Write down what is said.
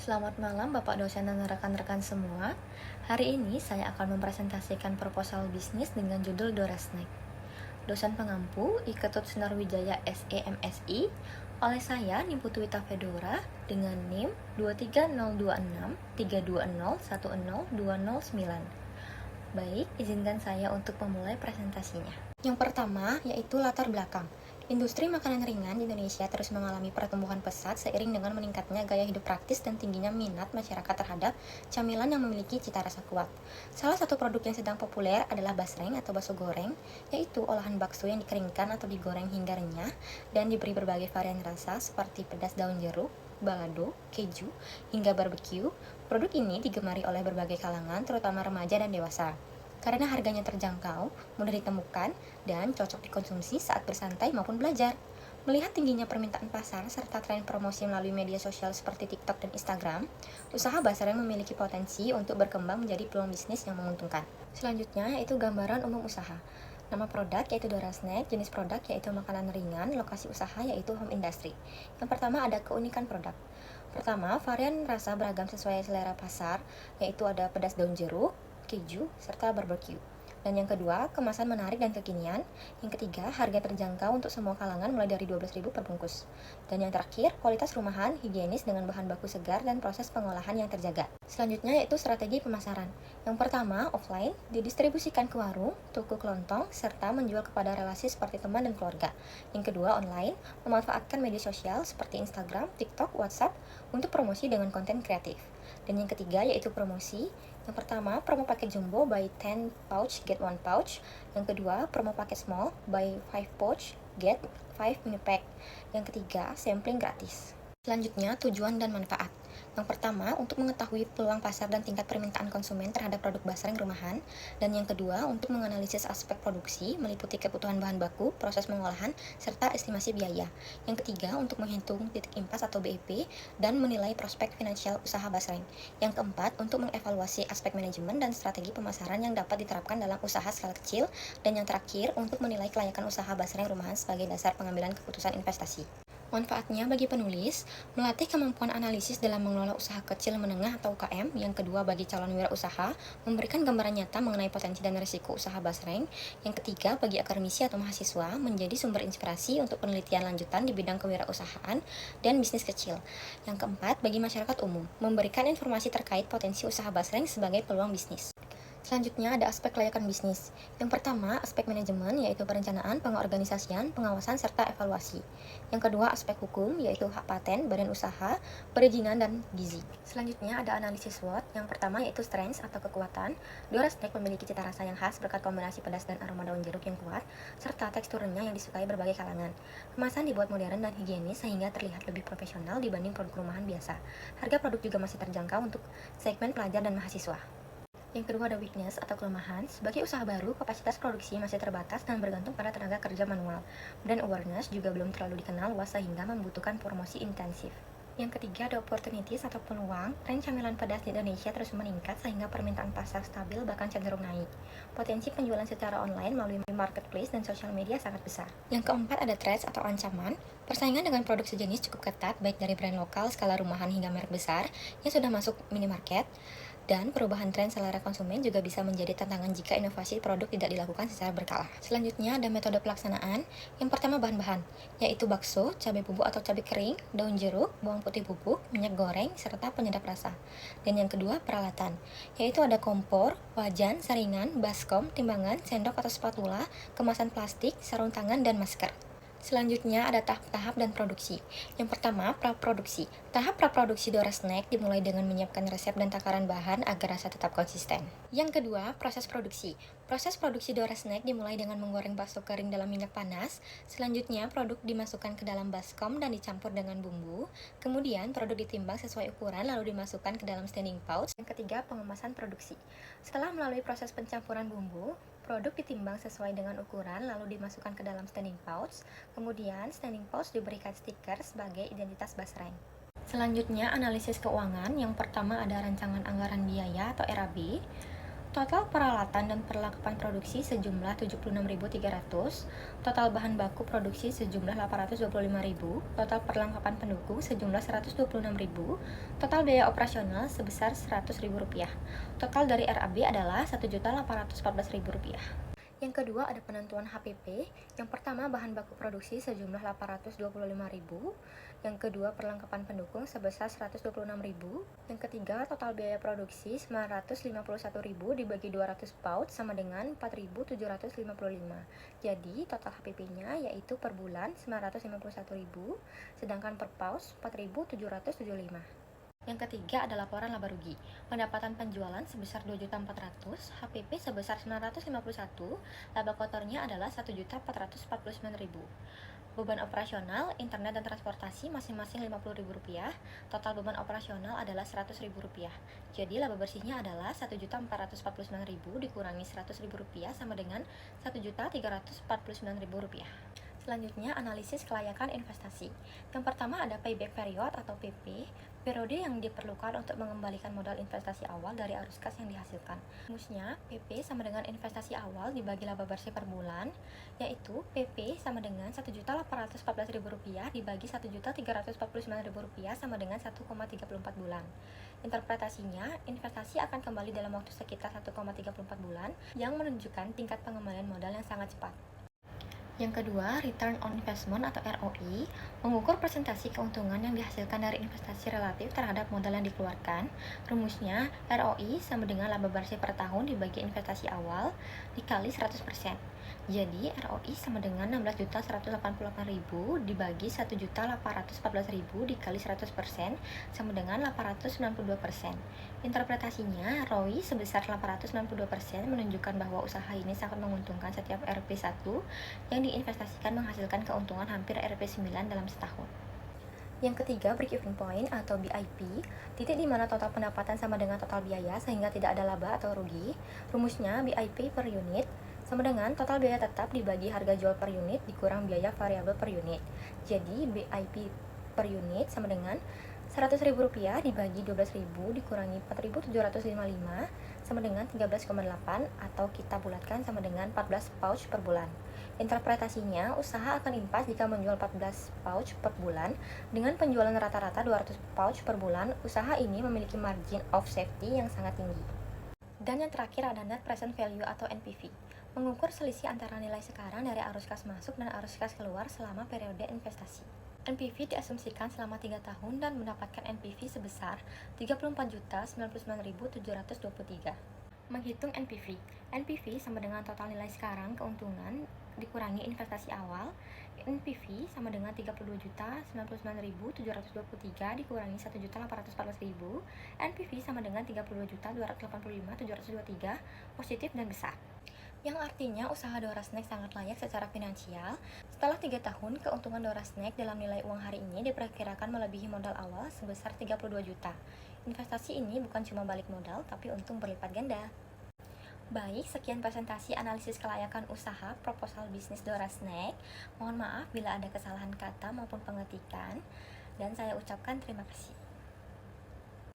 Selamat malam Bapak dosen dan rekan-rekan semua. Hari ini saya akan mempresentasikan proposal bisnis dengan judul Dorasnek. Dosen pengampu Iketut Senarwijaya SEMSI oleh saya Nimputwita Fedora dengan NIM 2302632010209. Baik, izinkan saya untuk memulai presentasinya. Yang pertama yaitu latar belakang. Industri makanan ringan di Indonesia terus mengalami pertumbuhan pesat seiring dengan meningkatnya gaya hidup praktis dan tingginya minat masyarakat terhadap camilan yang memiliki cita rasa kuat. Salah satu produk yang sedang populer adalah basreng atau bakso goreng, yaitu olahan bakso yang dikeringkan atau digoreng hingga renyah dan diberi berbagai varian rasa seperti pedas daun jeruk, balado, keju, hingga barbecue. Produk ini digemari oleh berbagai kalangan, terutama remaja dan dewasa karena harganya terjangkau, mudah ditemukan, dan cocok dikonsumsi saat bersantai maupun belajar. Melihat tingginya permintaan pasar serta tren promosi melalui media sosial seperti TikTok dan Instagram, usaha basreng memiliki potensi untuk berkembang menjadi peluang bisnis yang menguntungkan. Selanjutnya yaitu gambaran umum usaha. Nama produk yaitu Dorasnek, jenis produk yaitu makanan ringan, lokasi usaha yaitu home industry. Yang pertama ada keunikan produk. Pertama, varian rasa beragam sesuai selera pasar, yaitu ada pedas daun jeruk, keju, serta barbecue. Dan yang kedua, kemasan menarik dan kekinian. Yang ketiga, harga terjangkau untuk semua kalangan mulai dari 12.000 per bungkus. Dan yang terakhir, kualitas rumahan, higienis dengan bahan baku segar dan proses pengolahan yang terjaga. Selanjutnya yaitu strategi pemasaran. Yang pertama, offline, didistribusikan ke warung, toko kelontong, serta menjual kepada relasi seperti teman dan keluarga. Yang kedua, online, memanfaatkan media sosial seperti Instagram, TikTok, WhatsApp untuk promosi dengan konten kreatif. Dan yang ketiga yaitu promosi. Yang pertama, promo paket jumbo buy 10 pouch get 1 pouch. Yang kedua, promo paket small buy 5 pouch get 5 mini pack. Yang ketiga, sampling gratis. Selanjutnya, tujuan dan manfaat. Yang pertama, untuk mengetahui peluang pasar dan tingkat permintaan konsumen terhadap produk basreng rumahan. Dan yang kedua, untuk menganalisis aspek produksi, meliputi kebutuhan bahan baku, proses pengolahan, serta estimasi biaya. Yang ketiga, untuk menghitung titik impas atau BEP, dan menilai prospek finansial usaha basreng. Yang keempat, untuk mengevaluasi aspek manajemen dan strategi pemasaran yang dapat diterapkan dalam usaha skala kecil. Dan yang terakhir, untuk menilai kelayakan usaha basreng rumahan sebagai dasar pengambilan keputusan investasi. Manfaatnya bagi penulis, melatih kemampuan analisis dalam mengelola usaha kecil menengah atau UKM. Yang kedua, bagi calon wirausaha, memberikan gambaran nyata mengenai potensi dan risiko usaha basreng. Yang ketiga, bagi akademisi atau mahasiswa, menjadi sumber inspirasi untuk penelitian lanjutan di bidang kewirausahaan dan bisnis kecil. Yang keempat, bagi masyarakat umum, memberikan informasi terkait potensi usaha basreng sebagai peluang bisnis. Selanjutnya ada aspek kelayakan bisnis. Yang pertama, aspek manajemen, yaitu perencanaan, pengorganisasian, pengawasan, serta evaluasi. Yang kedua, aspek hukum, yaitu hak paten, badan usaha, perizinan, dan gizi. Selanjutnya ada analisis SWOT. Yang pertama yaitu strengths atau kekuatan. Dorasnek memiliki cita rasa yang khas berkat kombinasi pedas dan aroma daun jeruk yang kuat, serta teksturnya yang disukai berbagai kalangan. Kemasan dibuat modern dan higienis sehingga terlihat lebih profesional dibanding produk rumahan biasa. Harga produk juga masih terjangkau untuk segmen pelajar dan mahasiswa. Yang kedua ada weakness atau kelemahan. Sebagai usaha baru, kapasitas produksi masih terbatas dan bergantung pada tenaga kerja manual. Brand awareness juga belum terlalu dikenal luas sehingga membutuhkan promosi intensif. Yang ketiga ada opportunities atau peluang. Tren camilan pedas di Indonesia terus meningkat sehingga permintaan pasar stabil bahkan cenderung naik. Potensi penjualan secara online melalui marketplace dan sosial media sangat besar. Yang keempat ada threats atau ancaman. Persaingan dengan produk sejenis cukup ketat baik dari brand lokal, skala rumahan hingga merek besar yang sudah masuk minimarket. Dan perubahan tren selera konsumen juga bisa menjadi tantangan jika inovasi produk tidak dilakukan secara berkala. Selanjutnya ada metode pelaksanaan. Yang pertama bahan-bahan, yaitu bakso, cabai bubuk atau cabai kering, daun jeruk, bawang putih bubuk, minyak goreng, serta penyedap rasa. Dan yang kedua peralatan, yaitu ada kompor, wajan, saringan, baskom, timbangan, sendok atau spatula, kemasan plastik, sarung tangan, dan masker. Selanjutnya ada tahap-tahap dan produksi. Yang pertama, praproduksi. Tahap praproduksi Dorasnek dimulai dengan menyiapkan resep dan takaran bahan agar rasa tetap konsisten. Yang kedua, proses produksi. Proses produksi Dorasnek dimulai dengan menggoreng bakso kering dalam minyak panas. Selanjutnya, produk dimasukkan ke dalam baskom dan dicampur dengan bumbu. Kemudian, produk ditimbang sesuai ukuran lalu dimasukkan ke dalam standing pouch. Yang ketiga, pengemasan produksi. Setelah melalui proses pencampuran bumbu, produk ditimbang sesuai dengan ukuran lalu dimasukkan ke dalam standing pouch. Kemudian, standing pouch diberikan stiker sebagai identitas basreng. Selanjutnya, analisis keuangan. Yang pertama ada rancangan anggaran biaya atau RAB. Total peralatan dan perlengkapan produksi sejumlah 76.300, total bahan baku produksi sejumlah 825.000, total perlengkapan pendukung sejumlah 126.000, total biaya operasional sebesar Rp100.000. Total dari RAB adalah Rp1.814.000. Yang kedua ada penentuan HPP. Yang pertama bahan baku produksi sejumlah 825.000. Yang kedua perlengkapan pendukung sebesar 126.000. Yang ketiga total biaya produksi 951.000 dibagi 200 pouch sama dengan 4.755. Jadi total HPP-nya yaitu per bulan 951.000, sedangkan per pouch 4.775. Yang ketiga adalah laporan laba rugi. Pendapatan penjualan sebesar 2.400.000, HPP sebesar 951, laba kotornya adalah 1.449.000. Beban operasional, internet dan transportasi masing-masing Rp50.000, total beban operasional adalah Rp100.000. Jadi laba bersihnya adalah 1.449.000 dikurangi Rp100.000 sama dengan Rp1.349.000. Selanjutnya, analisis kelayakan investasi. Yang pertama ada payback period atau PP, periode yang diperlukan untuk mengembalikan modal investasi awal dari arus kas yang dihasilkan. Rumusnya, PP sama dengan investasi awal dibagi laba bersih per bulan, yaitu PP sama dengan Rp1.814.000 dibagi Rp1.349.000 sama dengan 1,34 bulan. Interpretasinya, investasi akan kembali dalam waktu sekitar 1,34 bulan yang menunjukkan tingkat pengembalian modal yang sangat cepat. Yang kedua, return on investment atau ROI, mengukur persentase keuntungan yang dihasilkan dari investasi relatif terhadap modal yang dikeluarkan. Rumusnya, ROI sama dengan laba bersih per tahun dibagi investasi awal dikali 100%. Jadi, ROI sama dengan 16.188.000 dibagi 1.814.000 dikali 100% sama dengan 892%. Interpretasinya, ROI sebesar 892% menunjukkan bahwa usaha ini sangat menguntungkan setiap Rp1 yang diinvestasikan menghasilkan keuntungan hampir Rp9 dalam setahun. Yang ketiga, break-even point atau BIP, titik di mana total pendapatan sama dengan total biaya sehingga tidak ada laba atau rugi. Rumusnya, BIP per unit sama dengan total biaya tetap dibagi harga jual per unit dikurang biaya variabel per unit. Jadi, BIP per unit sama dengan Rp100.000 dibagi 12.000 dikurangi 4.755 sama dengan 13,8 atau kita bulatkan sama dengan 14 pouch per bulan. Interpretasinya, usaha akan impas jika menjual 14 pouch per bulan. Dengan penjualan rata-rata 200 pouch per bulan, usaha ini memiliki margin of safety yang sangat tinggi. Dan yang terakhir ada net present value atau NPV, mengukur selisih antara nilai sekarang dari arus kas masuk dan arus kas keluar selama periode investasi. NPV diasumsikan selama 3 tahun dan mendapatkan NPV sebesar 34.099.723. Menghitung NPV. NPV sama dengan total nilai sekarang keuntungan dikurangi investasi awal. NPV sama dengan 32.099.723 dikurangi 1.814.000. NPV sama dengan 32.285.723, positif dan besar. Yang artinya usaha Dora Snack sangat layak secara finansial. Setelah 3 tahun, keuntungan Dora Snack dalam nilai uang hari ini diperkirakan melebihi modal awal sebesar 32 juta. Investasi ini bukan cuma balik modal, tapi untung berlipat ganda. Baik, sekian presentasi analisis kelayakan usaha proposal bisnis Dora Snack. Mohon maaf bila ada kesalahan kata maupun pengetikan, dan saya ucapkan terima kasih.